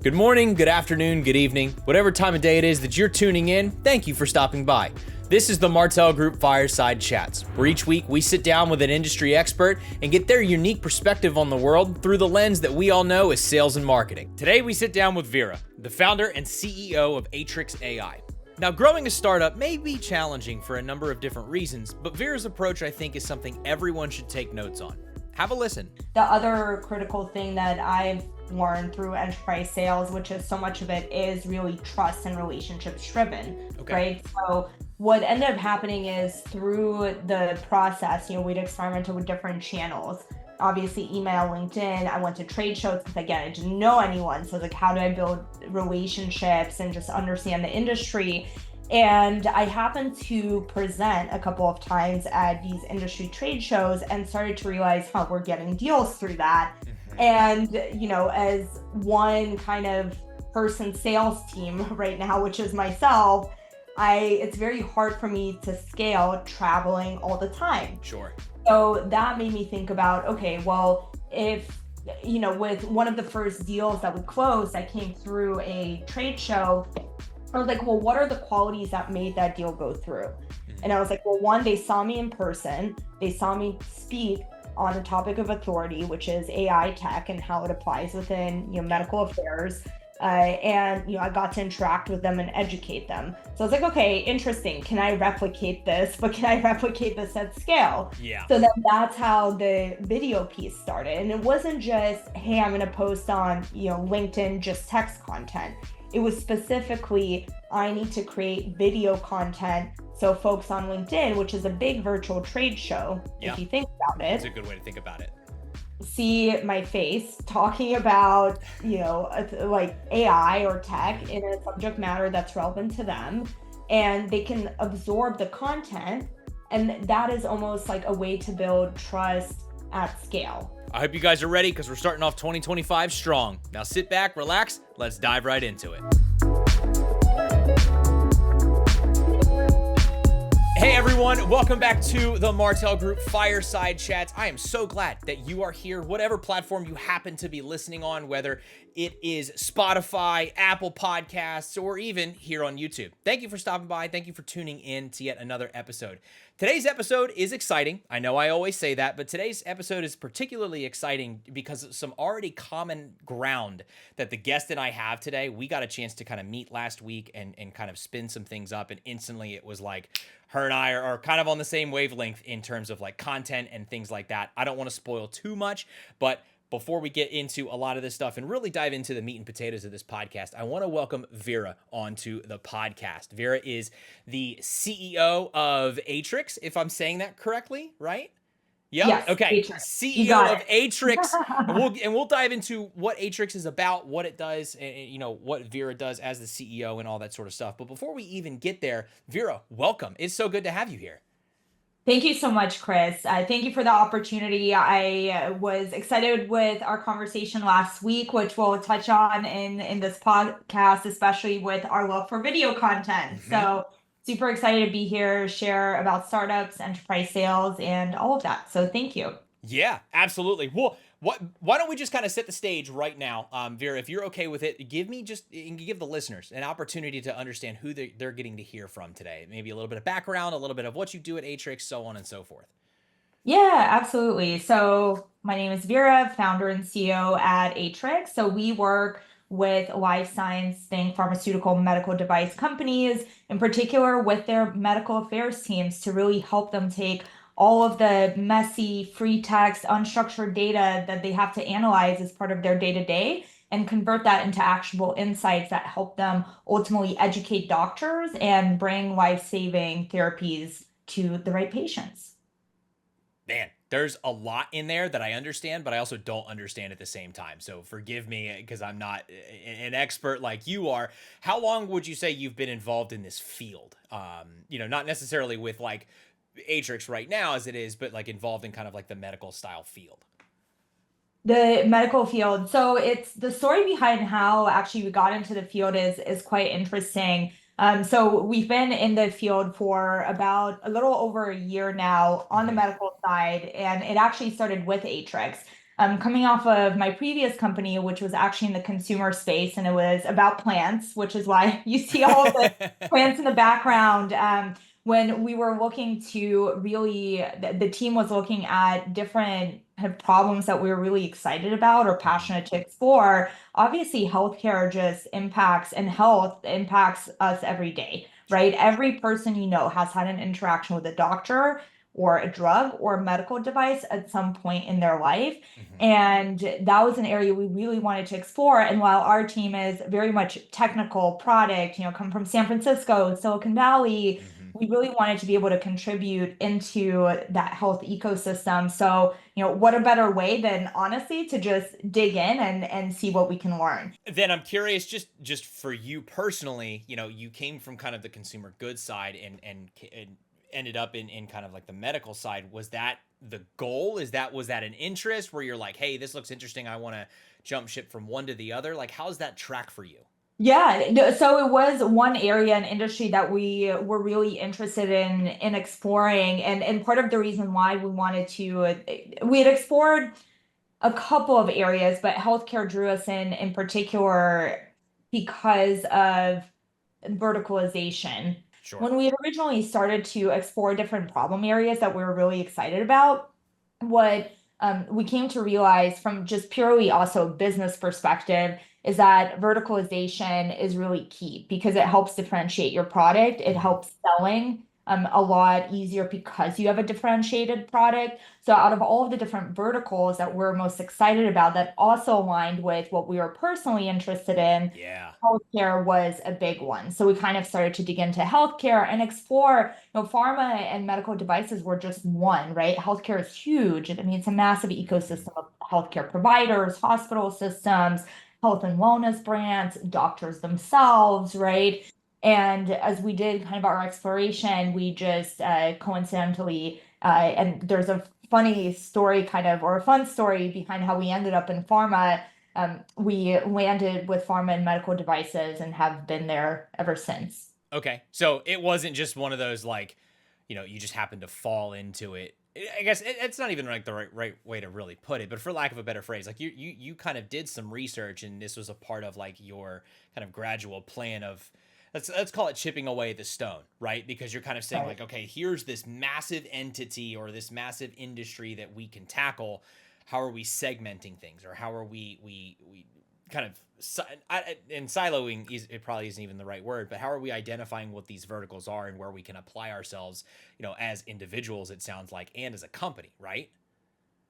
Good morning, good afternoon, good evening, whatever time of day it is that you're tuning in, thank you for stopping by. This is the Martal Group Fireside Chats, where each week we sit down with an industry expert and get their unique perspective on the world through the lens that we all know as sales and marketing. Today we sit down with Vera, the founder and CEO of Atrix AI. Now, growing a startup may be challenging for a number of different reasons, but Vera's approach, I think, is something everyone should take notes on. Have a listen. The other critical thing that I've learned through enterprise sales, which is so much of it is really trust and relationships driven, right? So what ended up happening is through the process, we'd experimented with different channels. Obviously email, LinkedIn. I went to trade shows because again, I didn't know anyone. So like, how do I build relationships and just understand the industry? And I happened to present a couple of times at these industry trade shows and started to realize how we're getting deals through that. And, as one kind of person sales team right now, which is myself, it's very hard for me to scale traveling all the time. Sure. So that made me think about, okay, well, if, with one of the first deals that we closed that came through a trade show, I was like, well, what are the qualities that made that deal go through? And I was like, well, one, they saw me in person. They saw me speak on a topic of authority, which is AI tech and how it applies within medical affairs. And I got to interact with them and educate them. So I was like, okay, interesting. Can I replicate this? But can I replicate this at scale? Yeah. So then that's how the video piece started. And it wasn't just, hey, I'm going to post on LinkedIn just text content. It was specifically, I need to create video content. So folks on LinkedIn, which is a big virtual trade show, if you think about it. That's a good way to think about it. See my face talking about, like AI or tech in a subject matter that's relevant to them. And they can absorb the content. And that is almost like a way to build trust at scale. I hope you guys are ready because we're starting off 2025 strong. Now sit back, relax, let's dive right into it. Hey everyone, welcome back to the Martal Group Fireside Chats. I am so glad that you are here, whatever platform you happen to be listening on, whether it is Spotify, Apple Podcasts, or even here on YouTube. Thank you for stopping by. Thank you for tuning in to yet another episode. Today's episode is exciting. I know I always say that, but today's episode is particularly exciting because of some already common ground that the guest and I have today. We got a chance to kind of meet last week and kind of spin some things up, and instantly it was like, her and I are kind of on the same wavelength in terms of like content and things like that. I don't want to spoil too much, but before we get into a lot of this stuff and really dive into the meat and potatoes of this podcast, I want to welcome Vera onto the podcast. Vera is the CEO of Atrix, if I'm saying that correctly, right? Yep. Yes, okay. Atrix. CEO of Atrix. and we'll dive into what Atrix is about, what it does, and what Vera does as the CEO and all that sort of stuff. But before we even get there, Vera, welcome. It's so good to have you here. Thank you so much, Chris. Thank you for the opportunity. I was excited with our conversation last week, which we'll touch on in this podcast, especially with our love for video content. So super excited to be here, share about startups, enterprise sales, and all of that. So thank you. Yeah, absolutely. Well, why don't we just kind of set the stage right now, Vera, if you're okay with it, give the listeners an opportunity to understand who they're getting to hear from today. Maybe a little bit of background, a little bit of what you do at Atrix, so on and so forth. Yeah, absolutely. So my name is Vera, founder and CEO at Atrix. So we work with life science, pharmaceutical, medical device companies, in particular with their medical affairs teams to really help them take all of the messy, free text, unstructured data that they have to analyze as part of their day-to-day and convert that into actionable insights that help them ultimately educate doctors and bring life-saving therapies to the right patients. Man, there's a lot in there that I understand, but I also don't understand at the same time. So forgive me because I'm not an expert like you are. How long would you say you've been involved in this field? Not necessarily with like Atrix right now as it is, but like involved in kind of like the medical style field. The medical field. So it's the story behind how actually we got into the field is quite interesting. So we've been in the field for about a little over a year now on the medical side, and it actually started with Atrix. coming off of my previous company, which was actually in the consumer space, and it was about plants, which is why you see all of the plants in the background. When we were looking to really, the team was looking at different kind of problems that we were really excited about or Mhm. passionate to explore. Obviously, healthcare just impacts and health impacts us every day, Sure. right? Every person you know has had an interaction with a doctor or a drug or a medical device at some point in their life. Mhm. And that was an area we really wanted to explore. And while our team is very much technical product, come from San Francisco, Silicon Valley, Mhm. we really wanted to be able to contribute into that health ecosystem. So, what a better way than honestly to just dig in and see what we can learn. Then I'm curious, just for you personally, you came from kind of the consumer goods side and ended up in kind of like the medical side. Was that the goal? Was that an interest where you're like, hey, this looks interesting, I want to jump ship from one to the other? Like, how's that track for you? Yeah, no, so it was one area and industry that we were really interested in exploring, and part of the reason why we wanted to, we had explored a couple of areas, but healthcare drew us in particular because of verticalization. Sure. When we had originally started to explore different problem areas that we were really excited about, what we came to realize from just purely also business perspective is that verticalization is really key because it helps differentiate your product. It Mhm. helps selling a lot easier because you have a differentiated product. So out of all of the different verticals that we're most excited about that also aligned with what we were personally interested in, Yeah. healthcare was a big one. So we kind of started to dig into healthcare and explore, pharma and medical devices were just one, right? Healthcare is huge. I mean, it's a massive Mhm. ecosystem of healthcare providers, hospital systems, health and wellness brands, doctors themselves, Yep. right? And as we did kind of our exploration, we just coincidentally, and there's a funny story kind of, or a fun story behind how we ended up in pharma. We landed with pharma and medical devices and have been there ever since. Okay. So it wasn't just one of those like, you just happened to fall into it. I guess it's not even like the right way to really put it, but for lack of a better phrase, like you kind of did some research and this was a part of like your kind of gradual plan of let's call it chipping away at the stone, right? Because you're kind of saying Right. like, okay, here's this massive entity or this massive industry that we can tackle. How are we segmenting things, or how are we kind of and siloing is, it probably isn't even the right word, but how are we identifying what these verticals are and where we can apply ourselves, as individuals, it sounds like, and as a company, right?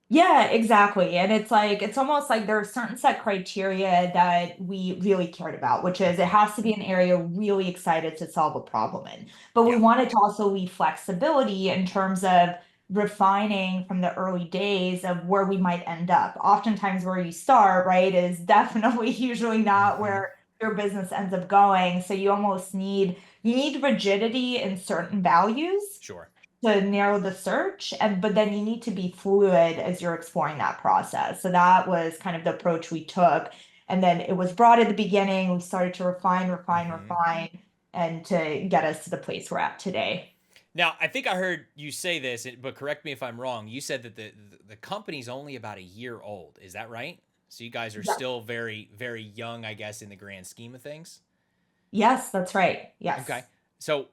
Yeah, exactly. And it's like, it's almost like there are certain set criteria that we really cared about, which is it Mm-hmm. has to be an area really excited to solve a problem in. But we Yeah. wanted to also leave flexibility in terms of refining from the early days of where we might end up. Oftentimes, where you start, right, is definitely usually not Mm-hmm. where your business ends up going. So you need rigidity in certain values Sure. to narrow the search, and but then you need to be fluid as you're exploring that process. So that was kind of the approach we took, and then it was broad at the beginning. We started to refine, refine, Mm-hmm. refine, and to get us to the place we're at today. Now, I think I heard you say this, but correct me if I'm wrong. You said that the company's only about a year old. Is that right? So you guys are Yeah. still very, very young, I guess, in the grand scheme of things. Yes, that's right. Okay. Yes. So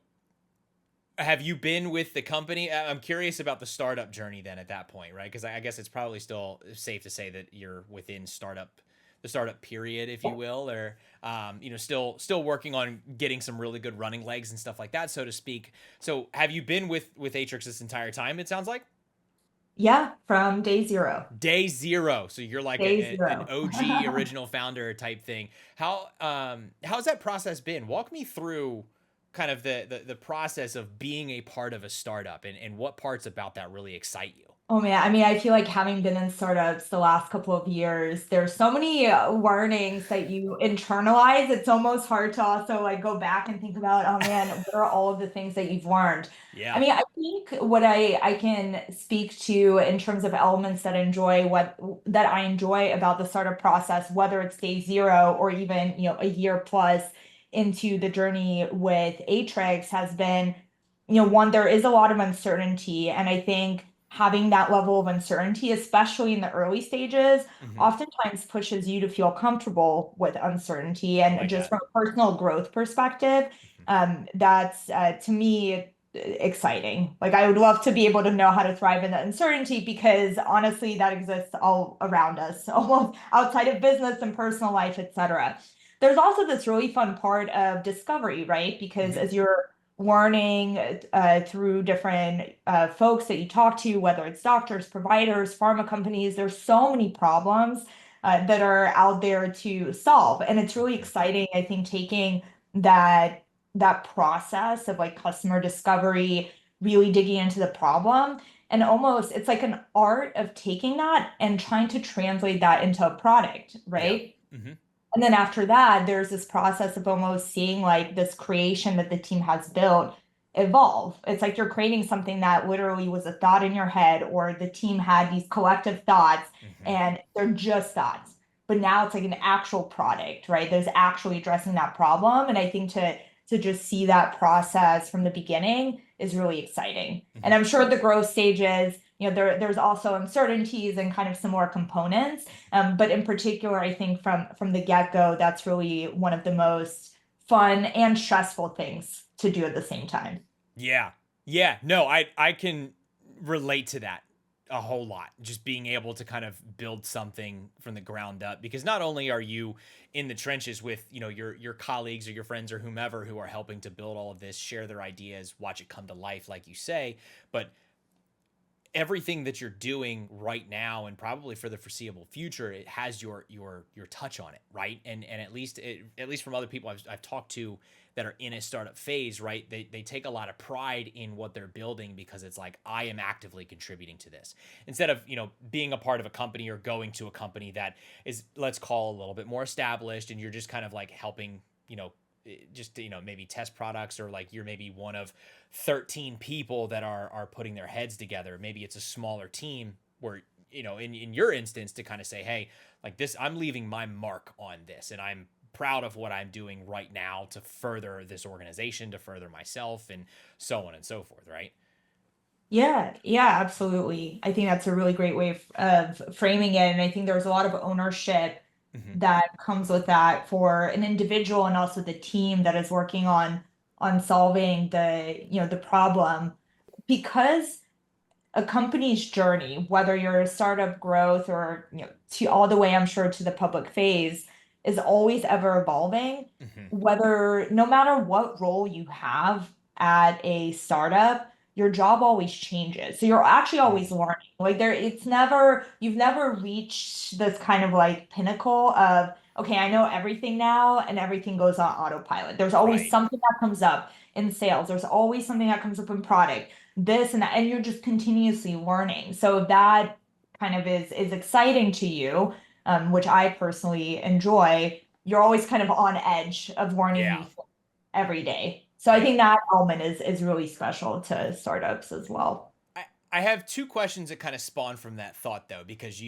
have you been with the company? I'm curious about the startup journey then at that point, right? Because I guess it's probably still safe to say that you're within the startup period, if you will, or still working on getting some really good running legs and stuff like that, so to speak. So have you been with Atrix this entire time? It sounds like Yeah, from day zero. day zero. So you're like Day an zero. OG original founder type thing. How's that process been? Walk me through kind of the process of being a part of a startup and what parts about that really excite you. Oh man, I mean, I feel like having been in startups the last couple of years, there's so many learnings that you internalize. It's almost hard to also like go back and think about, oh man, what are all of the things that you've learned? I Yeah. mean, I think what I can speak to in terms of elements that I enjoy about the startup process, whether it's day zero or even, a year plus into the journey with Atrix has been, one, there is a lot of uncertainty, and I think having that level of uncertainty, especially in the early stages, Hmm. oftentimes pushes you to feel comfortable with uncertainty. Oh And my just God. from a personal growth perspective, Mhm. that's to me exciting. Like I would love to be able to know how to thrive in the uncertainty because honestly, that exists all around us, almost outside of business and personal life, etc. There's also this really fun part of discovery, right? Because Mhm. as you're learning through different folks that you talk to, whether it's doctors, providers, pharma companies, there's so many problems that are out there to solve. And it's really Mhm. exciting, I think, taking that that process of like customer discovery, really digging into the problem. And almost it's like an art of taking that and trying to translate that into a product, Yeah. right? Mhm. And then after that, there's this process of almost seeing like this creation that the team has built evolve. It's like you're creating something that literally was a thought in your head, or the team had these collective thoughts Mhm. and they're just thoughts. But now it's like an actual product, right? There's actually addressing that problem. And I think to just see that process from the beginning is really exciting. And Mhm. I'm sure the growth stages, there's also uncertainties and kind of similar components. But in particular, I think from the get-go, that's really one of the most fun and stressful things to do at the same time. Yeah. Yeah. No, I can relate to that a whole lot. Just being able to kind of build something from the ground up because not only are you in the trenches with, your colleagues or your friends or whomever who are helping to build all of this, share their ideas, watch it come to life like you say, but everything that you're doing right now and probably for the foreseeable future, it has your touch on it, right? And at least from other people I've talked to that are in a startup phase, right? They take a lot of pride in what they're building because it's like I am actively contributing to this instead of being a part of a company or going to a company that is, let's call, a little bit more established, and you're just kind of like helping just maybe test products, or like you're maybe one of 13 people that are putting their heads together. Maybe it's a smaller team where in your instance to kind of say, hey, like this, I'm leaving my mark on this and I'm proud of what I'm doing right now to further this organization, to further myself, and so on and so forth, right? Yeah, yeah, absolutely. I think that's a really great way of framing it. And I think there's a lot of ownership Mm-hmm. that comes with that for an individual and also the team that is working on solving the problem. Because a company's journey, whether you're a startup growth or to all the way, I'm sure, to the public phase, is always ever evolving. Mm-hmm. Whether no matter what role you have at a startup, your job always changes. So you're actually always Mm-hmm. learning. Like you've never reached this kind of like pinnacle of, okay, I know everything now and everything goes on autopilot. There's always Right. something that comes up in sales. There's always something that comes up in product, this and that, and you're just continuously learning. So if that kind of is exciting to you, which I personally enjoy, you're always kind of on edge of learning new Yeah. things every day. So I Yeah. think that element is really special to startups as well. I have two questions that kind of spawn from that thought though, because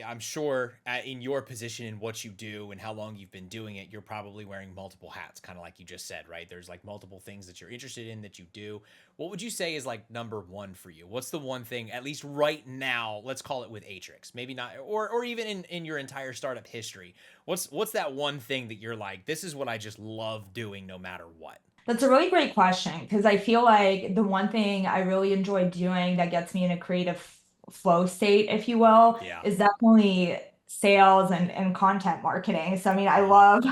I'm sure in your position and what you do and how long you've been doing it, you're probably wearing multiple hats, kind of like you just said, right? There's like multiple things that you're interested in that you do. What would you say is like number one for you? What's the one thing, at least right now, let's call it with Atrix, maybe not, or even in your entire startup history, what's that one thing that you're like, this is what I just love doing no matter what? That's a really great question because I feel like the one thing I really enjoy doing that gets me in a creative flow state, if you will, Yeah. is definitely sales and content marketing. So I mean, I Mm-hmm. love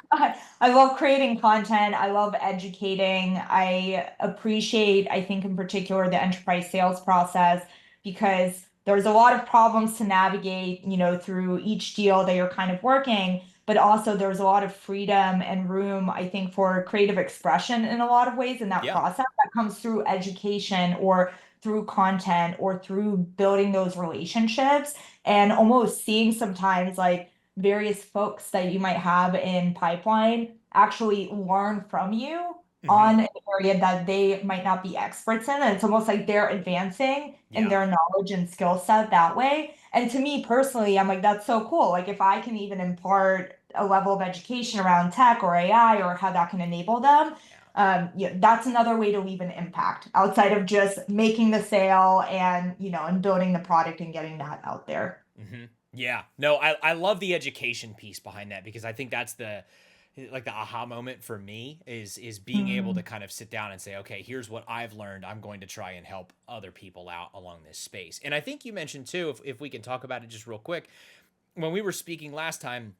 I love creating content. I love educating. I appreciate, I think in particular, the enterprise sales process because there's a lot of problems to navigate, through each deal that you're kind of working, but also there's a lot of freedom and room, I think, for creative expression in a lot of ways in that Yeah. process that comes through education or through content or through building those relationships and almost seeing sometimes like various folks that you might have in pipeline actually learn from you Mm-hmm. on an area that they might not be experts in. And it's almost like they're advancing in Yeah. their knowledge and skill set that way. And to me personally, I'm like, that's so cool. Like if I can even impart a level of education around tech or AI or how that can enable them, that's another way to leave an impact outside of just making the sale and, and building the product and getting that out there. Yeah, no, I love the education piece behind that, because I think that's the aha moment for me is being able to Mm. kind of sit down and say, okay, here's what I've learned. I'm going to try and help other people out along this space. And I think you mentioned too, if we can talk about it just real quick, when we were speaking last time,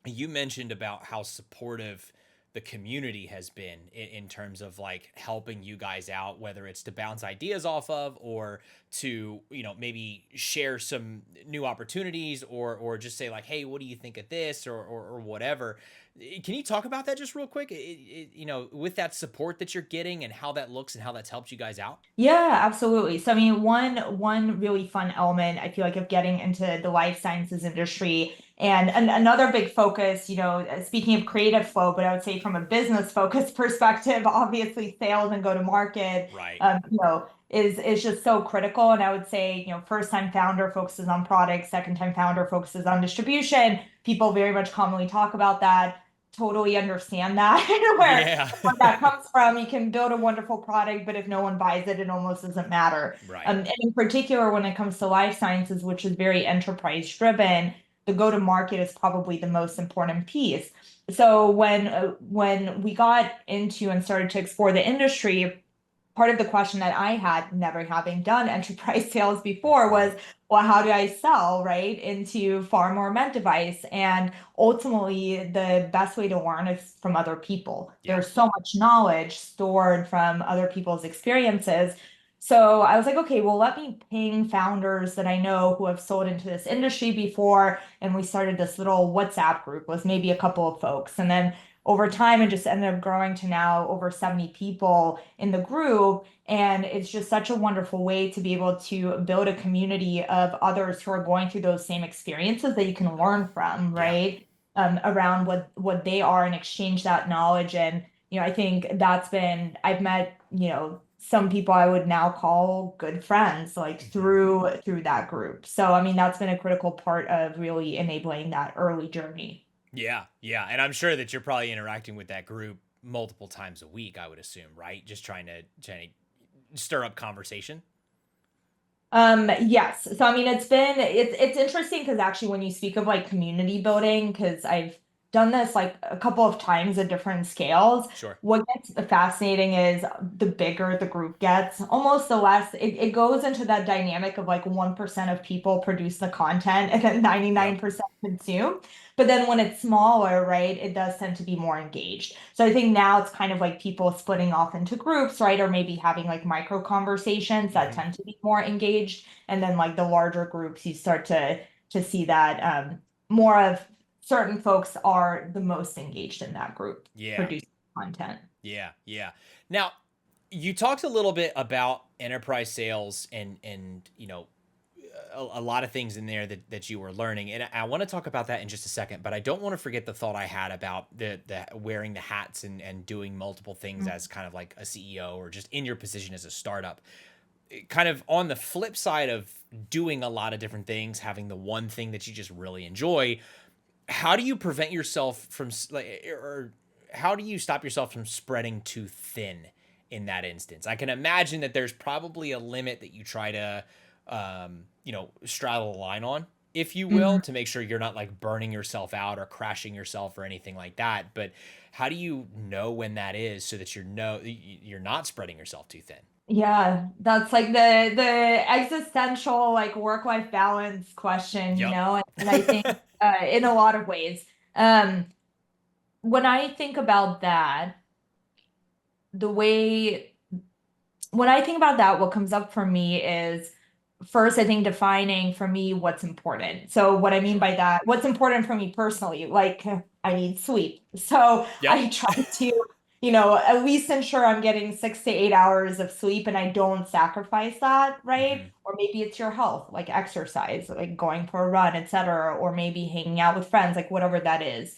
you mentioned about how supportive the community has been in terms of like helping you guys out, whether it's to bounce ideas off of, or to, maybe share some new opportunities, or just say like, hey, what do you think of this, or whatever. Can you talk about that just real quick, with that support that you're getting and how that looks and how that's helped you guys out? Yeah, absolutely. So I mean, one really fun element I feel like of getting into the life sciences industry, and another big focus, speaking of creative flow, but I would say from a business focus perspective, obviously sales and go to market, Right. is just so critical. And I would say, first time founder focuses on product, second time founder focuses on distribution. People very much commonly talk about that. Totally understand that. where Yeah. where that comes from. You can build a wonderful product, but if no one buys it, it almost doesn't matter. Right. And in particular, when it comes to life sciences, which is very enterprise driven, the go to market is probably the most important piece. So when we got into and started to explore the industry, part of the question that I had, never having done enterprise sales before, was, well, how do I sell right into pharma or med device? And ultimately, the best way to learn is from other people. Yeah. There's so much knowledge stored from other people's experiences. So I was like, okay, well, let me ping founders that I know who have sold into this industry before. And we started this little WhatsApp group with maybe a couple of folks. And then over time, it just ended up growing to now over 70 people in the group. And it's just such a wonderful way to be able to build a community of others who are going through those same experiences that you can learn from, Yeah. right? Around what they are and exchange that knowledge. And, I think I've met, some people I would now call good friends, like through that group. So, I mean, that's been a critical part of really enabling that early journey. Yeah, yeah, and I'm sure that you're probably interacting with that group multiple times a week, I would assume, right? Just trying to stir up conversation. Yes. So I mean, it's interesting because actually when you speak of like community building, because I've done this like a couple of times at different scales, Sure. what gets fascinating is the bigger the group gets, almost the less it goes into that dynamic of like 1% of people produce the content and then Yep. 99% consume. But then when it's smaller, right, it does tend to be more engaged. So I think now it's kind of like people splitting off into groups, right? Or maybe having like micro conversations that Hmm. tend to be more engaged. And then like the larger groups, you start to see that more of certain folks are the most engaged in that group Yeah. producing content. Yeah. Yeah. Now, you talked a little bit about enterprise sales and a lot of things in there that you were learning, and I want to talk about that in just a second, but I don't want to forget the thought I had about the wearing the hats and doing multiple things as kind of like a CEO or just in your position as a startup. Kind of on the flip side of doing a lot of different things, having the one thing that you just really enjoy, how do you prevent yourself from like, or how do you stop yourself from spreading too thin in that instance? I can imagine that there's probably a limit that you try to straddle the line on, if you will, Mhm. to make sure you're not like burning yourself out or crashing yourself or anything like that. But how do you know when that is, so that you're not spreading yourself too thin? Yeah, that's like the existential like work-life balance question, Yep. and I think in a lot of ways. Um, when I think about that, the way when I think about that, what comes up for me is first, I think defining for me what's important. So, what I mean Sure. by that, what's important for me personally, like I need sleep. So, Yep. I try to, at least ensure I'm getting 6 to 8 hours of sleep and I don't sacrifice that, right? Hmm. Or maybe it's your health, like exercise, like going for a run, etc., or maybe hanging out with friends, like whatever that is.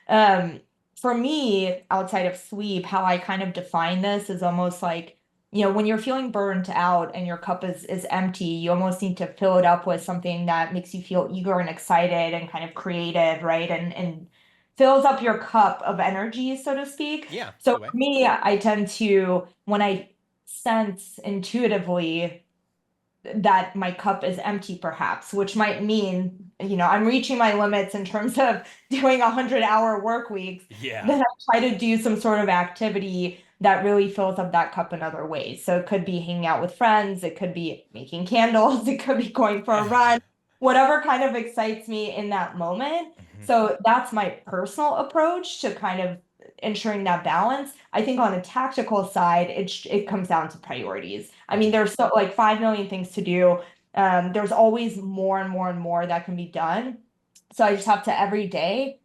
Um, for me, outside of sleep, how I kind of define this is almost like, when you're feeling burnt out and your cup is empty, you almost need to fill it up with something that makes you feel eager and excited and kind of creative, right? And fills up your cup of energy, so to speak. Yeah, it's a So good way. for me, I tend to, when I sense intuitively that my cup is empty, perhaps, which might mean, I'm reaching my limits in terms of doing 100-hour work weeks, Yeah. then I try to do some sort of activity that really fills up that cup in other ways. So it could be hanging out with friends, it could be making candles, it could be going for a run, whatever kind of excites me in that moment. Mhm. So that's my personal approach to kind of ensuring that balance. I think on a tactical side, it comes down to priorities. I mean, there's so like 5 million things to do. There's always more and more and more that can be done. So I just have to every day,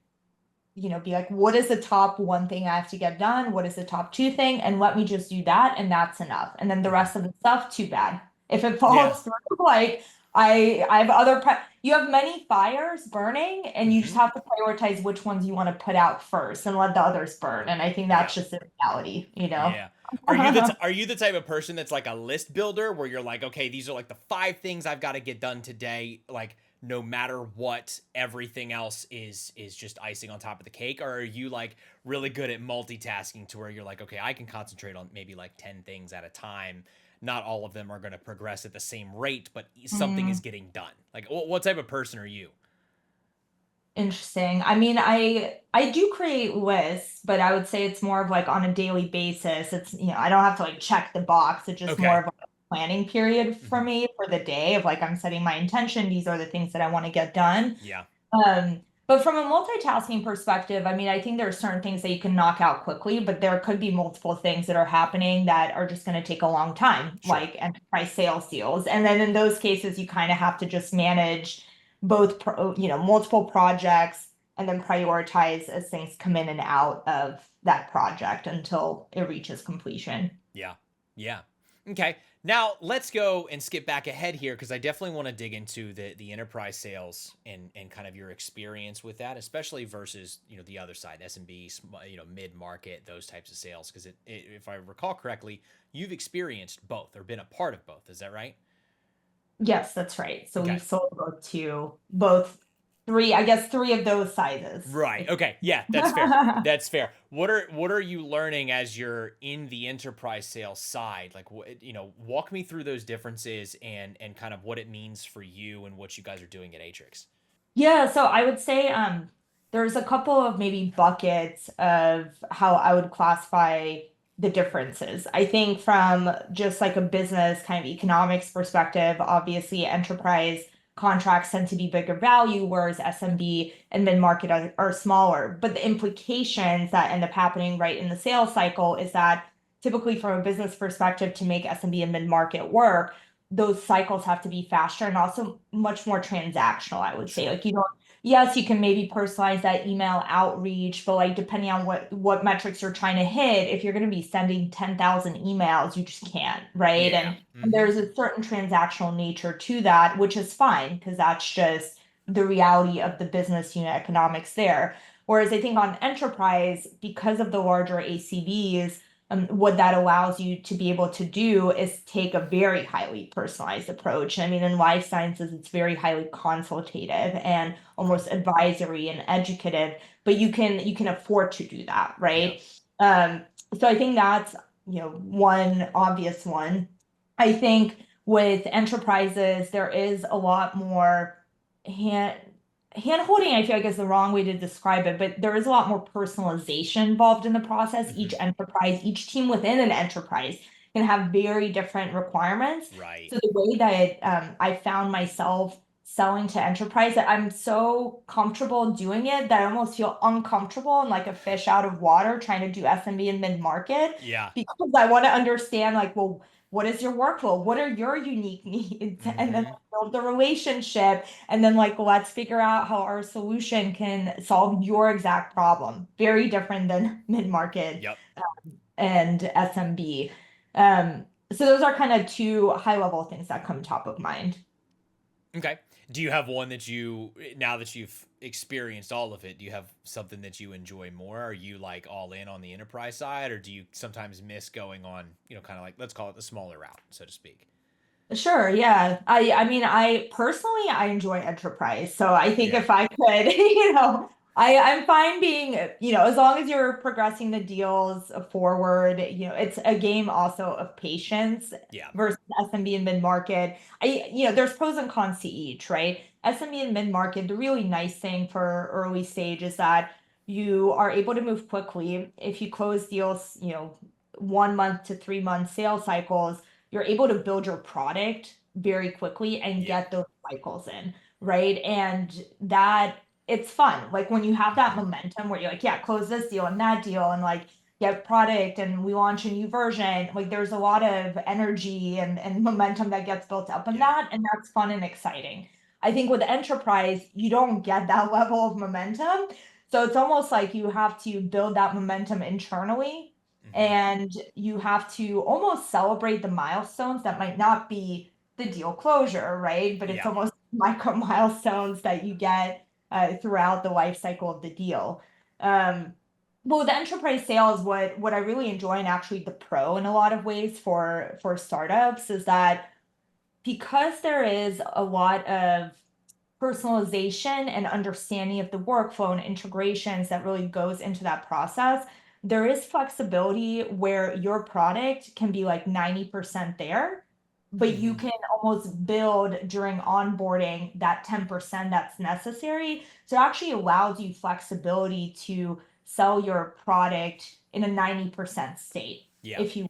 be like, what is the top one thing I have to get done? What is the top two thing? And let me just do that, and that's enough. And then the Mhm. rest of the stuff, too bad. If it Yeah. falls through, like I have you have many fires burning, and you just Mhm. have to prioritize which ones you want to put out first and let the others burn. And I think Yeah. that's just the reality. Yeah. Are you the type of person that's like a list builder where you're like, okay, these are like the 5 things I've got to get done today, like no matter what, everything else is just icing on top of the cake? Or are you like really good at multitasking to where you're like, okay, I can concentrate on maybe like 10 things at a time. Not all of them are going to progress at the same rate, but something is Mm. getting done. Like what type of person are you? Interesting. I mean, I do create lists, but I would say it's more of like on a daily basis. It's, I don't have to like check the box. It's just more Okay. of a planning period for Mhm. me for the day of like I'm setting my intention. These are the things that I want to get done. Yeah. But from a multitasking perspective, I mean, I think there are certain things that you can knock out quickly, but there could be multiple things that are happening that are just going to take a long time, Sure. like enterprise sales deals. And then in those cases, you kind of have to just manage both, multiple projects and then prioritize as things come in and out of that project until it reaches completion. Yeah. Yeah. Okay. Now let's go and skip back ahead here because I definitely want to dig into the enterprise sales and kind of your experience with that, especially versus the other side, SMB, mid market, those types of sales. Because if I recall correctly, you've experienced both or been a part of both. Is that right? Yes, that's right. So Okay. we've sold both three, I guess three of those sizes. Right. Okay. Yeah, that's fair. That's fair. What are you learning as you're in the enterprise sales side? Like walk me through those differences and kind of what it means for you and what you guys are doing at Atrix. Yeah, so I would say there's a couple of maybe buckets of how I would classify the differences. I think from just like a business kind of economics perspective, obviously enterprise contracts tend to be bigger value, whereas SMB and mid-market are smaller. But the implications that end up happening right in the sales cycle is that typically from a business perspective to make SMB and mid-market work, those cycles have to be faster and also much more transactional, I would say. Sure. Like, yes, you can maybe personalize that email outreach, but like depending on what metrics you're trying to hit, if you're going to be sending 10,000 emails, you just can't, right? Yeah. And Mm-hmm. there's a certain transactional nature to that, which is fine because that's just the reality of the business unit economics there. Whereas I think on enterprise, because of the larger ACVs, what that allows you to be able to do is take a very highly personalized approach. I mean, in life sciences, it's very highly consultative and Okay. almost advisory and educative, but you can afford to do that, Yeah. right? Um, so I think that's one obvious one. I think with enterprises, there is a lot more hand hand holding, I feel like is the wrong way to describe it, but there is a lot more personalization involved in the process. Mm-hmm. Each enterprise, each team within an enterprise can have very different requirements. Right. So the way that I found myself selling to enterprise that I'm so comfortable doing it that I almost feel uncomfortable and like a fish out of water trying to do SMB and mid-market Yeah. because I want to understand like, well, what is your workflow? What are your unique needs? And then Mm-hmm. build the relationship and then like let's figure out how our solution can solve your exact problem. Very different than mid-market Yep. and SMB. So those are kind of two high-level things that come top of mind. Okay. Do you have one that now that you've experienced all of it, do you have something that you enjoy more? Are you like all in on the enterprise side, or do you sometimes miss going on, kind of like, let's call it the smaller route, so to speak? Sure, yeah. I mean, I personally I enjoy enterprise. So I think Yeah. if I could, I'm fine being, as long as you're progressing the deals forward, it's a game also of patience Yeah. versus SMB and mid-market. There's pros and cons to each, right? SMB and mid-market, the really nice thing for early stage is that you are able to move quickly. If you close deals, 1 month to 3 month sales cycles, you're able to build your product very quickly and Yeah. get those cycles in, right? And that it's fun. Like when you have that momentum where you're like, yeah, close this deal and that deal and like get product and we launch a new version. Like there's a lot of energy and momentum that gets built up in Yeah. that. And that's fun and exciting. I think with enterprise, you don't get that level of momentum. So it's almost like you have to build that momentum internally Hmm. and you have to almost celebrate the milestones that might not be the deal closure, right? But it's Yeah. almost micro milestones that you get throughout the life cycle of the deal. Um, but with enterprise sales, what I really enjoy and actually the pro in a lot of ways for startups is that because there is a lot of personalization and understanding of the workflow and integrations that really goes into that process, there is flexibility where your product can be like 90% there, but you Hmm. can almost build during onboarding that 10% that's necessary. So it actually allows you flexibility to sell your product in a 90% state, Yeah. if you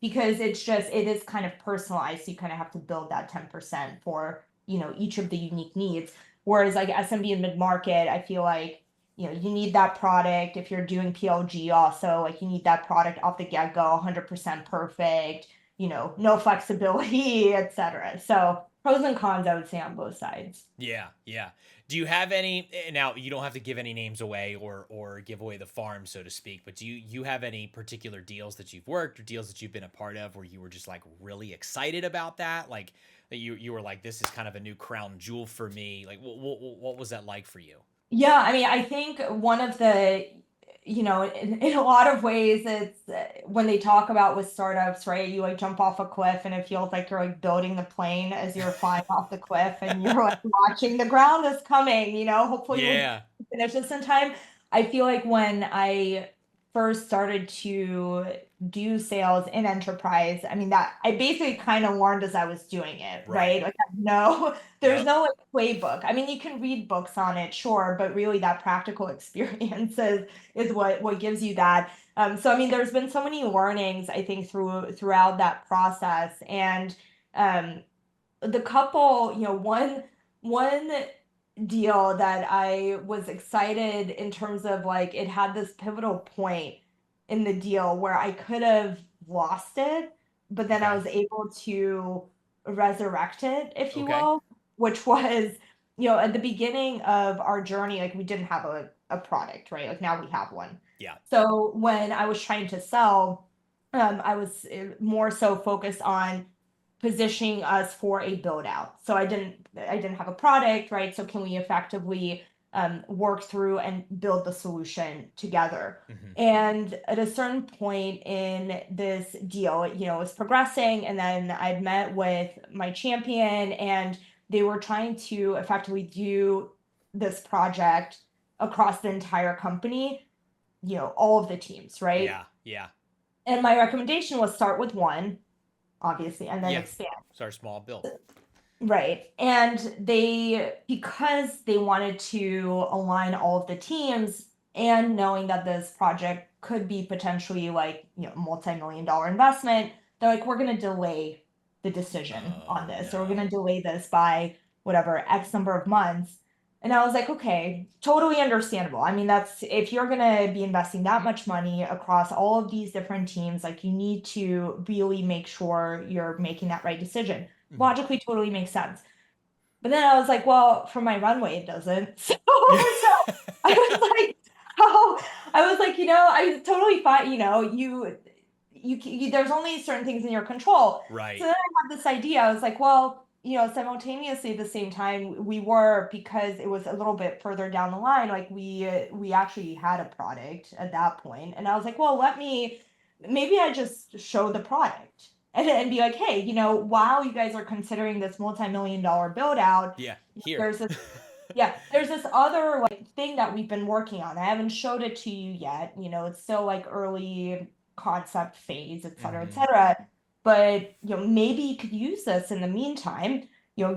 because it is kind of personalized. So you kind of have to build that 10% for, each of the unique needs. Whereas like SMB and mid-market, I feel like, you need that product. If you're doing PLG also, like you need that product off the get-go, 100% perfect, no flexibility, etc. So pros and cons, I would say on both sides. Yeah, yeah. Do you have any now you don't have to give any names away or give away the farm so to speak, but do you have any particular deals that you've worked or deals that you've been a part of where you were just like really excited about that? Like that you were like this is kind of a new crown jewel for me. Like what was that like for you? Yeah, I mean, I think one of the, in a lot of ways, it's when they talk about with startups, right? You like jump off a cliff and it feels like you're like building the plane as you're flying off the cliff and you're like watching the ground is coming, hopefully we'll Yeah. finish this in time. I feel like when I first started to do sales in enterprise, I mean, that I basically kind of learned as I was doing it, Right. right? Like, no, there's Yep. no like playbook. I mean, you can read books on it, sure, but really that practical experience is what gives you that. So I mean, there's been so many learnings, I think, throughout that process. And um the couple, one deal that I was excited in terms of like it had this pivotal point in the deal where I could have lost it, but then I Okay. was able to resurrect it, if you Okay. will, which was, at the beginning of our journey, like we didn't have a product, right? Like now we have one. Yeah. So when I was trying to sell, I was more so focused on positioning us for a build out. So I didn't have a product, right? So can we effectively work through and build the solution together? Hmm. And at a certain point in this deal, it was progressing, and then I'd met with my champion, and they were trying to effectively do this project across the entire company, all of the teams, right? Yeah. Yeah. And my recommendation was start with one, obviously, and then Yeah. expand. Start small, build. Right. And because they wanted to align all of the teams and knowing that this project could be potentially like, multi-million dollar investment, they're like, we're going to delay the decision on Oh this, or we're going to no. delay this by whatever X number of months. And I was like, okay, totally understandable. I mean, that's if you're going to be investing that much money across all of these different teams, like you need to really make sure you're making that right decision. Hmm. Logically totally makes sense. But then I was like, well, for my runway, it doesn't. Yeah. So I was like, oh, I was like, I totally fine. There's only certain things in your control. So Right. then I had this idea. I was like, well, simultaneously at the same time, we were because it was a little bit further down the line. Like we actually had a product at that point, and I was like, well, maybe I just show the product and be like, hey, while you guys are considering this multi-million dollar build out, Yeah. Here. there's this Yeah, there's this other like thing that we've been working on. I haven't showed it to you yet. It's still like early concept phase, et cetera, et Mm-hmm. cetera. But maybe you could use this in the meantime.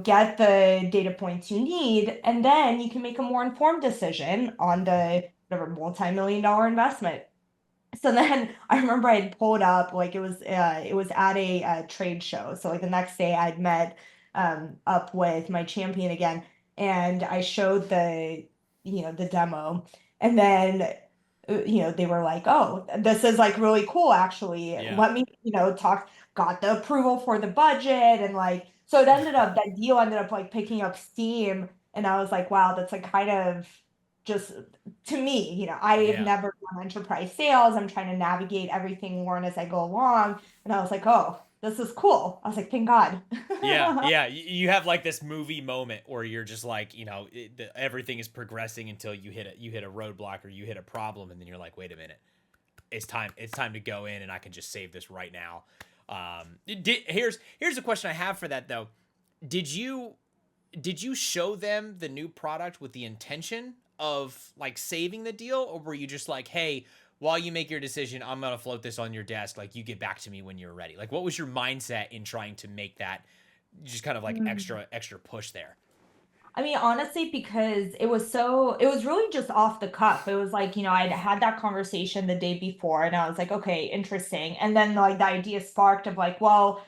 Get the data points you need, and then you can make a more informed decision on the whatever multi-million-dollar investment. So then I remember I had pulled up like it was at a trade show. So like the next day I'd met up with my champion again, and I showed the demo, and then they were like, "Oh, this is like really cool actually. Yeah. Let me talk." Got the approval for the budget, and like so it ended up that deal ended up like picking up steam, and I was like, "Wow, that's like kind of just." To me, I have Yeah. never done enterprise sales. I'm trying to navigate everything more as I go along. And I was like, oh, this is cool. I was like, thank God. Yeah, yeah. You have like this movie moment where you're just like, everything is progressing until you hit a roadblock or you hit a problem, and then you're like, wait a minute, it's time to go in, and I can just save this right now. Here's a question I have for that though. Did you did you show them the new product with the intention of like saving the deal, or were you just like, hey, while you make your decision, I'm gonna float this on your desk, like you get back to me when you're ready? Like, what was your mindset in trying to make that just kind of like Mm. extra push there? I mean, honestly, because it was really just off the cuff. It was like, I'd had that conversation the day before, and I was like, okay, interesting. And then like the idea sparked of like, well,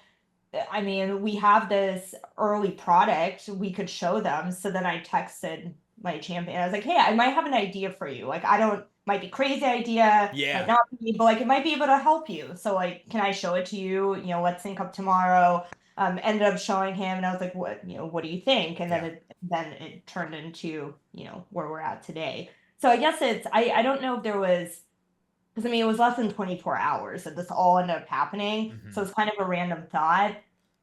I mean, we have this early product we could show them. So then I texted my champion. I was like, hey, I might have an idea for you. Like, I don't, might be crazy idea, might Yeah, not be, but like it might be able to help you. So like, can I show it to you? Let's sync up tomorrow. Ended up showing him, and I was like, what do you think? And then yeah. it turned into, where we're at today. So I guess I don't know if there was because I mean, it was less than 24 hours that this all ended up happening. So Mm-hmm. it's kind of a random thought.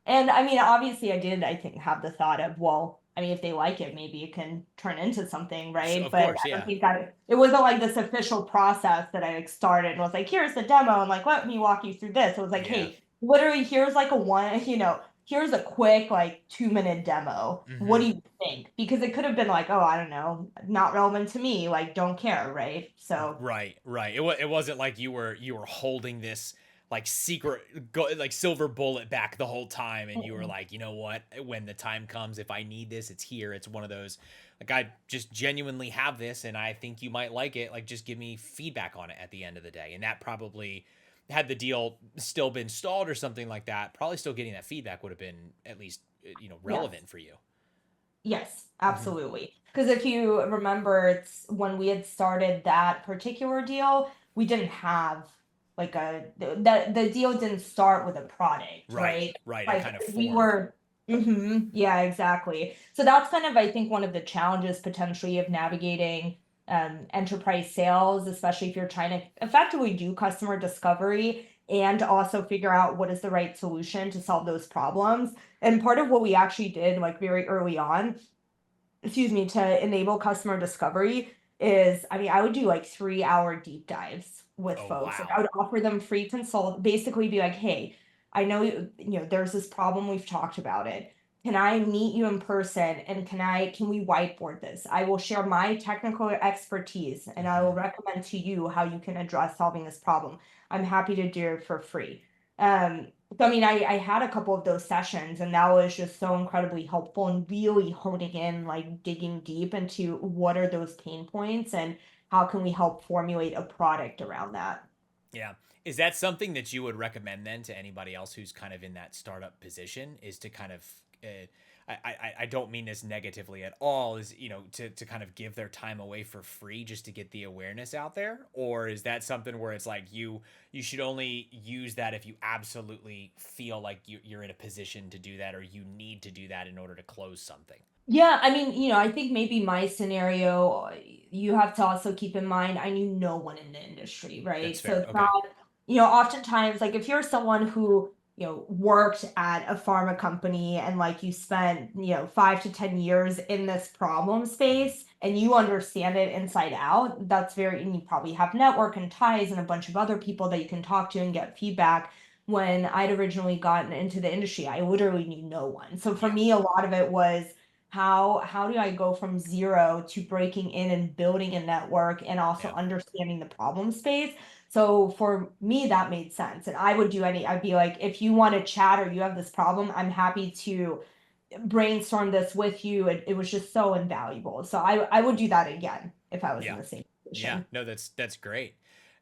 And I mean, obviously, I think, have the thought of, well, I mean, if they like it, maybe it can turn into something, right? Of But course, I don't yeah, think that it wasn't like this official process that I like started and was like, here's the demo, and like, let me walk you through this. It was like, yeah. hey, literally, here's like here's a quick like 2-minute demo. What Mm-hmm. do you think? Because it could have been like, oh, I don't know, not relevant to me, like, don't care, right? So. Right, right. It wasn't like you were holding this like secret like silver bullet back the whole time, and you were Mm-mm. like, you know what? When the time comes, if I need this, it's here. It's one of those like I just genuinely have this, and I think you might like it. Like just give me feedback on it at the end of the day, and that probably had the deal still been stalled or something like that. Probably still getting that feedback would have been at least Yes. relevant for you. Yes, Mm-hmm. absolutely. Because if you remember, it's when we had started that particular deal, we didn't have like the deal didn't start with a product, Right, right? right. It Like kind of we formed. were, yeah, exactly. So that's kind of, I think, one of the challenges potentially of navigating enterprise sales, especially if you're trying to effectively do customer discovery and also figure out what is the right solution to solve those problems. And part of what we actually did, like very early on, excuse me, to enable customer discovery is, I mean, I would do like 3-hour deep dives with Oh folks. Like I wow. would offer them free consult, basically be like, hey, I know there's this problem, we've talked about it. Can I meet you in person, and can we whiteboard this? I will share my technical expertise, and I will Mm-hmm. recommend to you how you can address solving this problem. I'm happy to do it for free. Um, so I mean, I had a couple of those sessions, and that was just so incredibly helpful and really honing in, like digging deep into what are those pain points and how can we help formulate a product around that. Yeah. Is that something that you would recommend then to anybody else who's kind of in that startup position? Is to kind of, I don't mean this negatively at all. Is to kind of give their time away for free just to get the awareness out there, or is that something where it's like you should only use that if you absolutely feel like you're in a position to do that, or you need to do that in order to close something? Yeah, I mean, I think maybe my scenario, you have to also keep in mind, I knew no one in the industry, right? That's So fair. it's not, Okay. oftentimes, like if you're someone who, worked at a pharma company and like you spent, 5 to 10 years in this problem Mm-hmm. space and you understand it inside out, and you probably have network and ties and a bunch of other people that you can talk to and get feedback. When I'd originally gotten into the industry, I literally knew no one. So for Yeah. me, a lot of it was how do I go from zero to breaking in and building a network and also Yeah. understanding the problem space? So for me, that made sense. And I would do I'd be like, if you want to chat or you have this problem, I'm happy to brainstorm this with you. It was just so invaluable. So I would do that again if I was in Yeah. the same Yeah, position. no, that's great.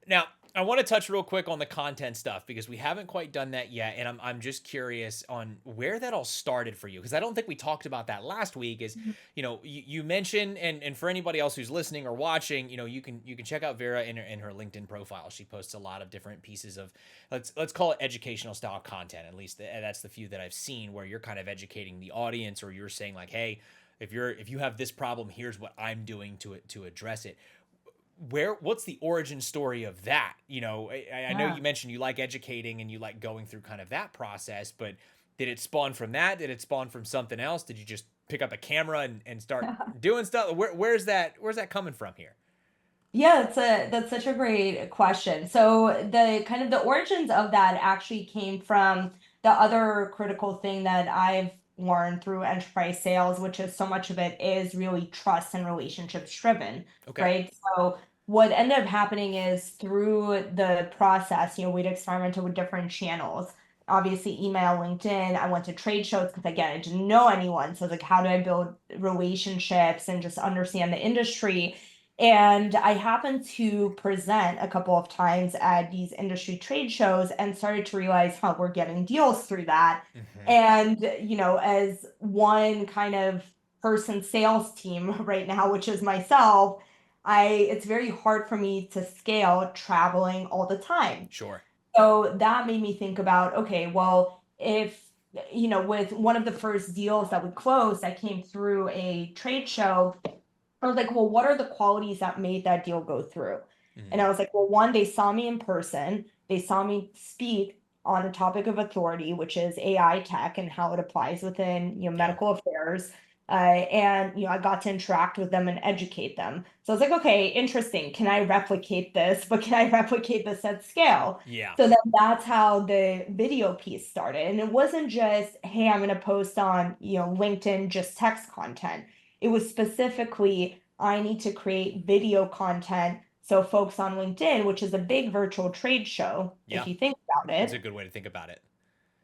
Now, I want to touch real quick on the content stuff because we haven't quite done that yet, and I'm just curious on where that all started for you because I don't think we talked about that last week. Is you mentioned and for anybody else who's listening or watching, you can check out Vera in her LinkedIn profile. She posts a lot of different pieces of let's call it educational style content. At least that's the few that I've seen where you're kind of educating the audience or you're saying like, hey, if you have this problem, here's what I'm doing to address it. What's the origin story of that? I know Yeah. you mentioned you like educating and you like going through kind of that process, but did it spawn from that? Did it spawn from something else? Did you just pick up a camera and start doing stuff? Where's that coming from here? Yeah, that's such a great question. So the kind of the origins of that actually came from the other critical thing that I've learned through enterprise sales, which is so much of it is really trust and relationships driven, Okay. right? So what ended up happening is through the process, we'd experimented with different channels. Obviously, email, LinkedIn. I went to trade shows because again, I didn't know anyone. So I was like, how do I build relationships and just understand the industry? And I happened to present a couple of times at these industry trade shows and started to realize how we're getting deals through that. Mm-hmm. And, as one kind of person sales team right now, which is myself, it's very hard for me to scale traveling all the time. Sure. So that made me think about, okay, well, if, with one of the first deals that we closed that came through a trade show, I was like, well, what are the qualities that made that deal go through? And Mm-hmm. I was like, well, one, they saw me in person. They saw me speak on a topic of authority, which is AI tech and how it applies within, Yeah. medical affairs. And I got to interact with them and educate them. So I was like, okay, interesting. Can I replicate this? But can I replicate this at scale? Yeah. So then that's how the video piece started. And it wasn't just, hey, I'm going to post on, LinkedIn, just text content. It was specifically, I need to create video content so folks on LinkedIn, which is a big virtual trade show, if Yeah. you think about That's a it, good way to think about it.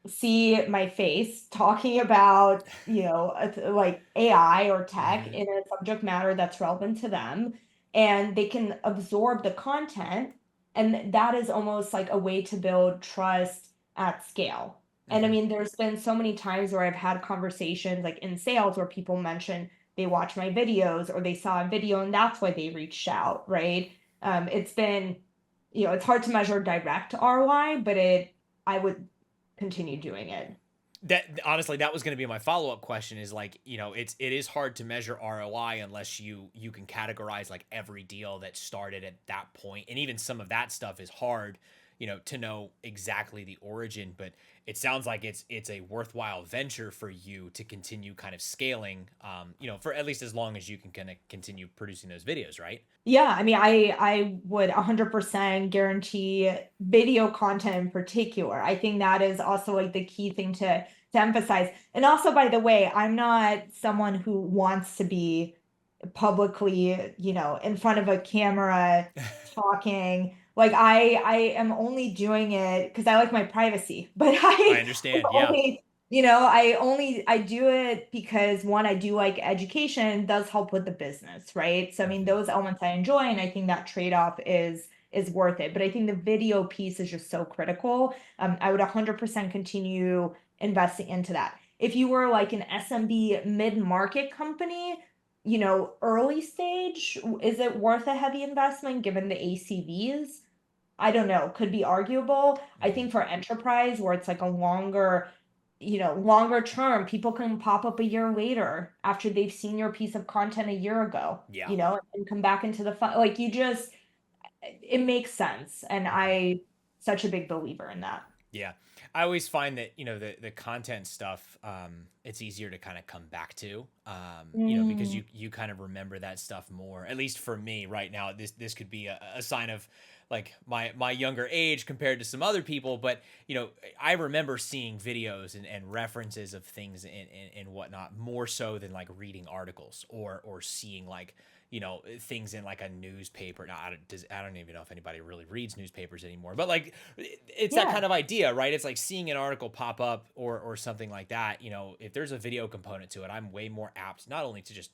see my face talking about, like AI or tech Mm-hmm. in a subject matter that's relevant to them, and they can absorb the content. And that is almost like a way to build trust at scale. And I Mm-hmm. mean, there's been so many times where I've had conversations like in sales where people mention they watch my videos or they saw a video and that's why they reached out, right? It's been, it's hard to measure direct ROI, but I would continue doing it. That honestly, that was going to be my follow up question. Is like, it is hard to measure ROI unless you can categorize like every deal that started at that point, and even some of that stuff is hard, to know exactly the origin. But it sounds like it's a worthwhile venture for you to continue kind of scaling, for at least as long as you can kind of continue producing those videos, right? Yeah, I mean, I would 100% guarantee video content in particular. I think that is also like the key thing to emphasize. And also, by the way, I'm not someone who wants to be publicly, in front of a camera talking. Like I am only doing it because I like my privacy, but I I understand. Yeah. only, I do it because one, I do like education does help with the business, right? So I mean Mm-hmm. those elements I enjoy, and I think that trade-off is worth it. But I think the video piece is just so critical. I would 100% continue investing into that. If you were like an SMB mid-market company, early stage, is it worth a heavy investment given the ACVs? I don't know, could be arguable. I Mm-hmm. think for enterprise where it's like a longer term, people can pop up a year later after they've seen your piece of content a year ago, Yeah. and come back into the fun. Like it makes sense. And Mm-hmm. such a big believer in that. Yeah. I always find that, the content stuff, it's easier to kind of come back to, because Mm, you kind of remember that stuff more, at least for me right now. This could be a sign of like my younger age compared to some other people, but I remember seeing videos and references of things and whatnot more so than like reading articles or seeing like things in like a newspaper. Now I don't even know if anybody really reads newspapers anymore, but like it's that Yeah. kind of idea, right? It's like seeing an article pop up or something like that. If there's a video component to it, I'm way more apt not only to just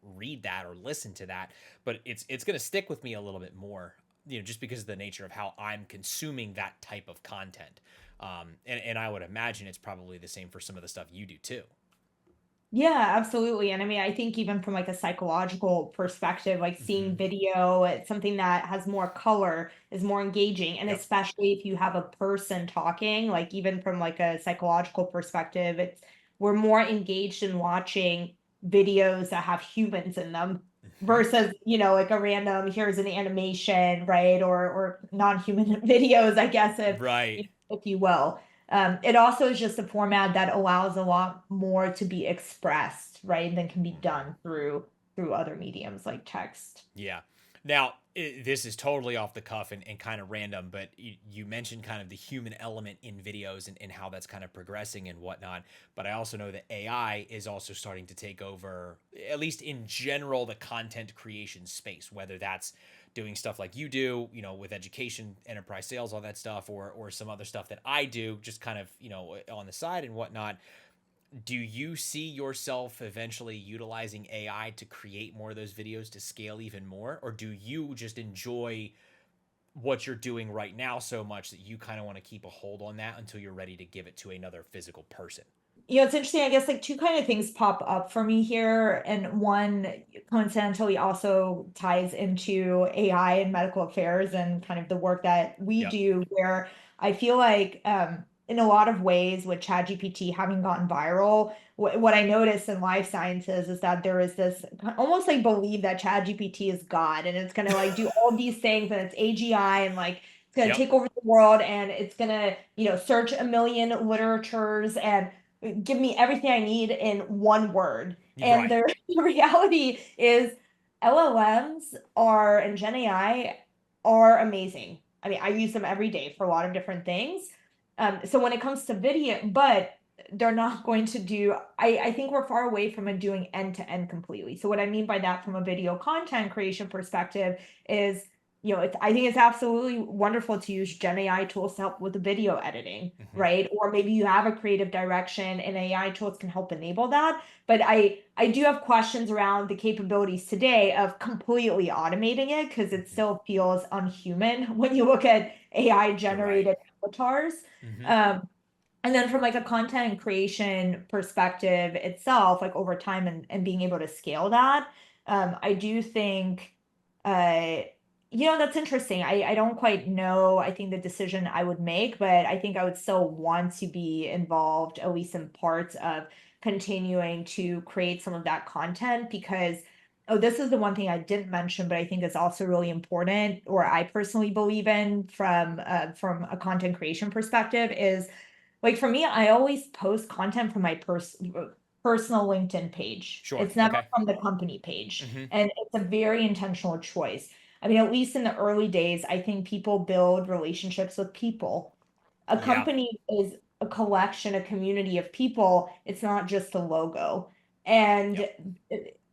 read that or listen to that, but it's going to stick with me a little bit more, just because of the nature of how I'm consuming that type of content. And I would imagine it's probably the same for some of the stuff you do too. Yeah, absolutely. And I mean, I think even from like a psychological perspective, like seeing Mm-hmm. video, it's something that has more color, is more engaging. And Yep. especially if you have a person talking, like even from like a psychological perspective, we're more engaged in watching videos that have humans in them Mm-hmm. versus, like a random here's an animation, right? Or non-human videos, I guess Right. if you will. It also is just a format that allows a lot more to be expressed, right, than can be Mm-hmm. done through other mediums like text. Yeah. Now, this is totally off the cuff and kind of random, but you mentioned kind of the human element in videos and how that's kind of progressing and whatnot. But I also know that AI is also starting to take over, at least in general, the content creation space, whether that's doing stuff like you do, with education, enterprise sales, all that stuff, or some other stuff that I do, just kind of, on the side and whatnot. Do you see yourself eventually utilizing AI to create more of those videos to scale even more? Or do you just enjoy what you're doing right now so much that you kind of want to keep a hold on that until you're ready to give it to another physical person? It's interesting. I guess like two kind of things pop up for me here, and one coincidentally also ties into AI and medical affairs and kind of the work that we Yep. do, where I feel like in a lot of ways with ChatGPT having gone viral, what I noticed in life sciences is that there is this almost like believe that ChatGPT is God and it's gonna like do all these things and it's AGI and like it's gonna Yep. take over the world and it's gonna search a million literatures and give me everything I need in one word. And Right. the reality is LLMs are and Gen AI are amazing. I mean, I use them every day for a lot of different things. So when it comes to video, but they're not going to do, I think we're far away from it doing end to end completely. So what I mean by that from a video content creation perspective is I think it's absolutely wonderful to use Gen AI tools to help with the video editing, Mm-hmm. right? Or maybe you have a creative direction and AI tools can help enable that. But I do have questions around the capabilities today of completely automating it because it Mm-hmm. still feels unhuman when you look at AI You're right. generated avatars. Mm-hmm. Um, and then from like a content creation perspective itself, like over time and being able to scale that, I do think uh that's interesting. I don't quite know, I think the decision I would make, but I think I would still want to be involved, at least in parts of continuing to create some of that content because oh, this is the one thing I didn't mention, but I think is also really important, or I personally believe in from a content creation perspective is like for me, I always post content from my personal LinkedIn page. Sure. It's never Okay. from the company page. Mm-hmm. And it's a very intentional choice. I mean, at least in the early days, I think people build relationships with people. A Yeah. company is a collection, a community of people. It's not just a logo. And Yep.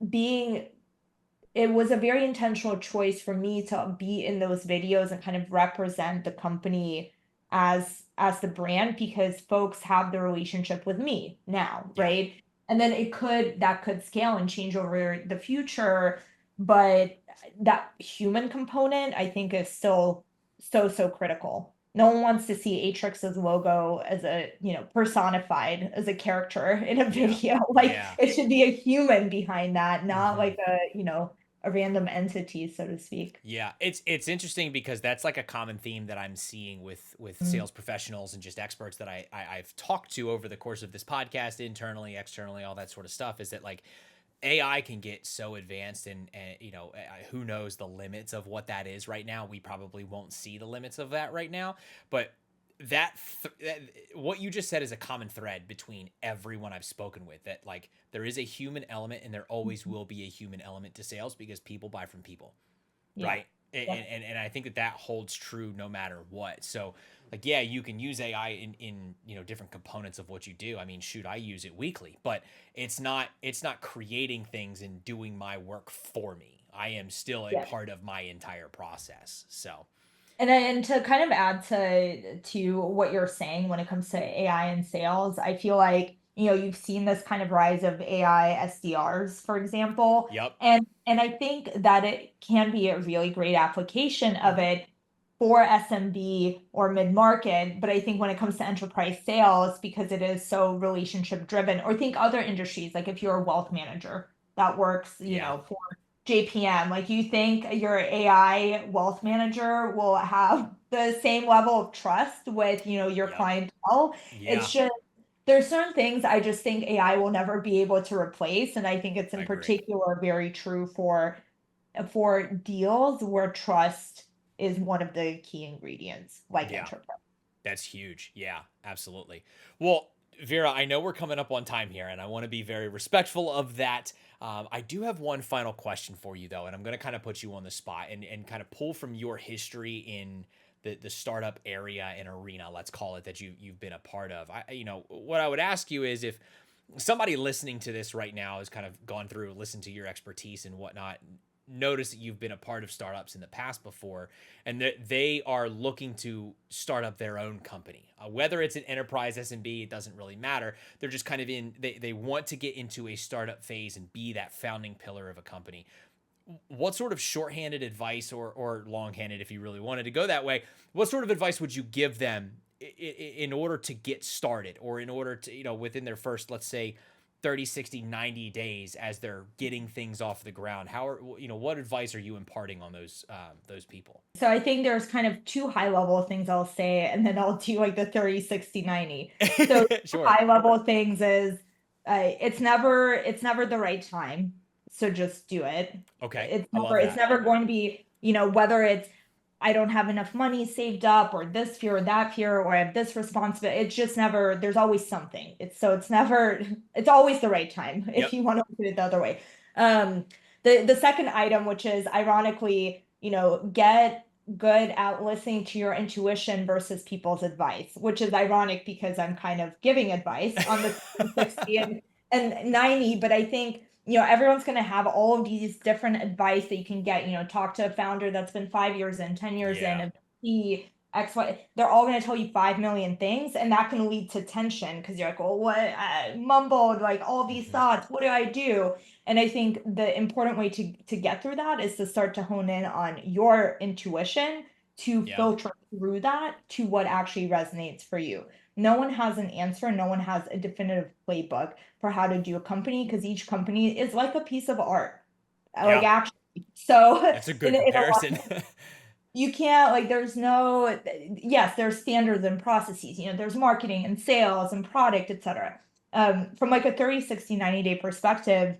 being it was a very intentional choice for me to be in those videos and kind of represent the company as the brand because folks have the relationship with me now, Yeah. right? And then that could scale and change over the future, but that human component I think is still so critical. No one wants to see Atrix's logo as a, personified as a character in a Yeah. video. Like Yeah. it should be a human behind that, not Mm-hmm. like a random entity, so to speak. Yeah, it's interesting because that's like a common theme that I'm seeing with Mm. sales professionals and just experts that I've talked to over the course of this podcast, internally, externally, all that sort of stuff. Is that like AI can get so advanced and who knows the limits of what that is right now. We probably won't see the limits of that right now, but that what you just said is a common thread between everyone I've spoken with, that like there is a human element and there always will be a human element to sales because people buy from people, Yeah. right? And I think that that holds true no matter what. So like, yeah, you can use AI in different components of what you do. I mean, shoot, I use it weekly, but it's not creating things and doing my work for me. I am still a Yeah. part of my entire process. So And to kind of add to what you're saying when it comes to AI and sales, I feel like, you've seen this kind of rise of AI SDRs, for example. yep. And I think that it can be a really great application of Mm-hmm. it for SMB or mid-market. But I think when it comes to enterprise sales, because it is so relationship driven, or think other industries, like if you're a wealth manager that works, Yeah. for JPM, like you think your AI wealth manager will have the same level of trust with, your Yep. clientele. Yeah. It's just there's certain things I just think AI will never be able to replace. And I think it's I in agree. particular very true for deals where trust is one of the key ingredients, like Yeah. enterprise. That's huge. Yeah, absolutely. Well, Vera, I know we're coming up on time here, and I want to be very respectful of that. I do have one final question for you, though, and I'm going to kind of put you on the spot and kind of pull from your history in the startup area and arena, let's call it, that you've been a part of. What I would ask you is if somebody listening to this right now has kind of gone through, listened to your expertise and whatnot, notice that you've been a part of startups in the past before, and that they are looking to start up their own company, whether it's an enterprise SMB, it doesn't really matter. They're just kind of they want to get into a startup phase and be that founding pillar of a company. What sort of shorthanded advice, or longhanded, if you really wanted to go that way, what sort of advice would you give them in order to get started, or in order to, within their first, let's say, 30, 60, 90 days as they're getting things off the ground? What advice are you imparting on those people? So I think there's kind of two high level things I'll say, and then I'll do like the 30, 60, 90. So Sure. high level things is it's never the right time. So just do it. Okay. It's I never love it's that. never going to be, whether it's I don't have enough money saved up, or this fear or that fear, or I have this responsibility. It's just never, there's always something. It's never, it's always the right time if Yep. you want to look at it the other way. The second item, which is ironically, get good at listening to your intuition versus people's advice, which is ironic because I'm kind of giving advice on the 60 and 90, but I think, everyone's going to have all of these different advice that you can get, talk to a founder that's been 5 years in, 10 years in, Yeah. of P, X, Y, they're all going to tell you 5 million things, and that can lead to tension because you're like, well, what, I mumbled like all these Hmm. thoughts, what do I do? And I think the important way to get through that is to start to hone in on your intuition, to Yeah. filter through that to what actually resonates for you. No one has an answer, no one has a definitive playbook for how to do a company, because each company is like a piece of art. Like Yeah. actually. So That's a in, good in a lot, comparison. you can't, like, there's no, yes, there's standards and processes, there's marketing and sales and product, etc. From like a 30, 60, 90-day perspective,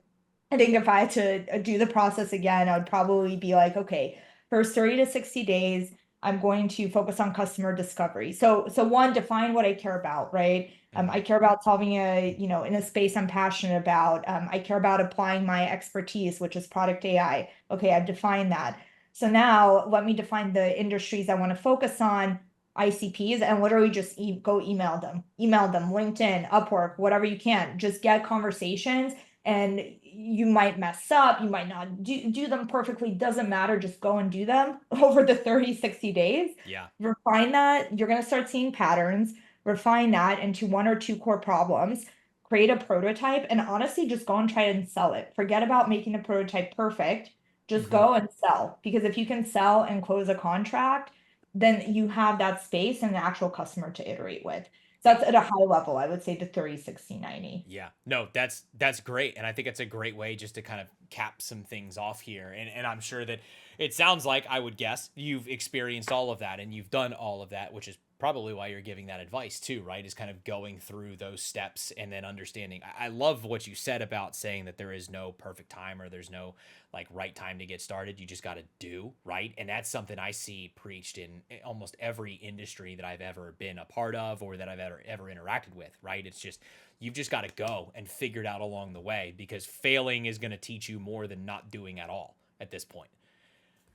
I think if I had to do the process again, I would probably be like, okay, first 30 to 60 days, I'm going to focus on customer discovery. So one, define what I care about, right? I Hmm. care about solving in a space I'm passionate about. I care about applying my expertise, which is product AI. Okay, I've defined that. So now let me define the industries I want to focus on, ICPs, and literally just go email them, LinkedIn, Upwork, whatever you can. Just get conversations, and you might mess up, you might not do them perfectly, doesn't matter, just go and do them over the 30, 60 days. Yeah. Refine that, you're going to start seeing patterns, refine that into one or two core problems, create a prototype, and honestly just go and try and sell it. Forget about making the prototype perfect, just Hmm. go and sell, because if you can sell and close a contract, then you have that space and the actual customer to iterate with. So Yeah. that's at a high level, I would say the 30, 60, 90. Yeah. No, that's great. And I think it's a great way just to kind of cap some things off here. And I'm sure that it sounds like, I would guess, you've experienced all of that and you've done all of that, which is probably why you're giving that advice too, right? Is kind of going through those steps and then understanding. I love what you said about saying that there is no perfect time, or there's no like right time to get started. You just got to do, right? And that's something I see preached in almost every industry that I've ever been a part of, or that I've ever interacted with, right? It's just, you've just got to go and figure it out along the way, because failing is going to teach you more than not doing at all at this point.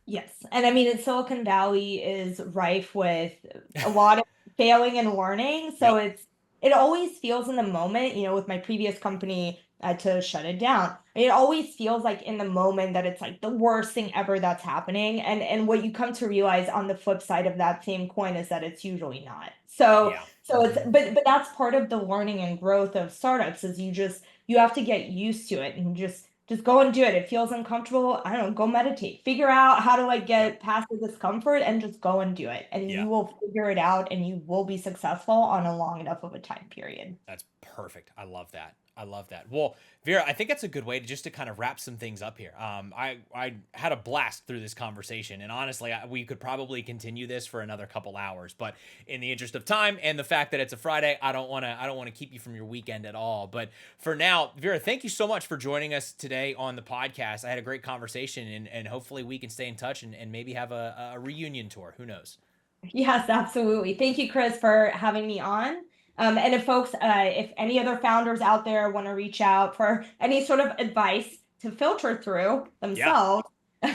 Yes. And I mean, Silicon Valley is rife with a lot of failing and learning. So Yep. it always feels in the moment, with my previous company, I had to shut it down. It always feels like in the moment that it's like the worst thing ever that's happening. And what you come to realize on the flip side of that same coin is that it's usually not. So Yeah. so it's but that's part of the learning and growth of startups is you have to get used to it and just go and do it. It feels uncomfortable. I don't know, go meditate. Figure out how to like Yep. get past the discomfort and just go and do it. And Yeah. you will figure it out and you will be successful on a long enough of a time period. That's perfect. I love that. I love that. Well, Vera, I think that's a good way to kind of wrap some things up here. I had a blast through this conversation, and honestly, we could probably continue this for another couple hours. But in the interest of time and the fact that it's a Friday, I don't want to keep you from your weekend at all. But for now, Vera, thank you so much for joining us today on the podcast. I had a great conversation, and hopefully we can stay in touch and maybe have a reunion tour. Who knows? Yes, absolutely. Thank you, Chris, for having me on. And if folks, if any other founders out there want to reach out for any sort of advice to filter through Yeah. themselves,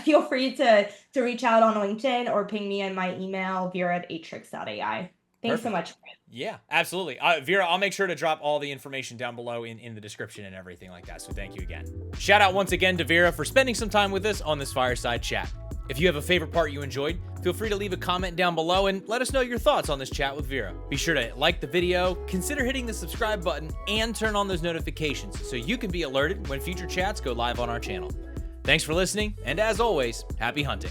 feel free to reach out on LinkedIn or ping me in my email, vera@atrix.ai. Thanks so Perfect. much, Chris. Yeah, absolutely. Vera, I'll make sure to drop all the information down below in the description and everything like that. So thank you again. Shout out once again to Vera for spending some time with us on this fireside chat. If you have a favorite part you enjoyed, feel free to leave a comment down below and let us know your thoughts on this chat with Vera. Be sure to like the video, consider hitting the subscribe button, and turn on those notifications so you can be alerted when future chats go live on our channel. Thanks for listening, and as always, happy hunting.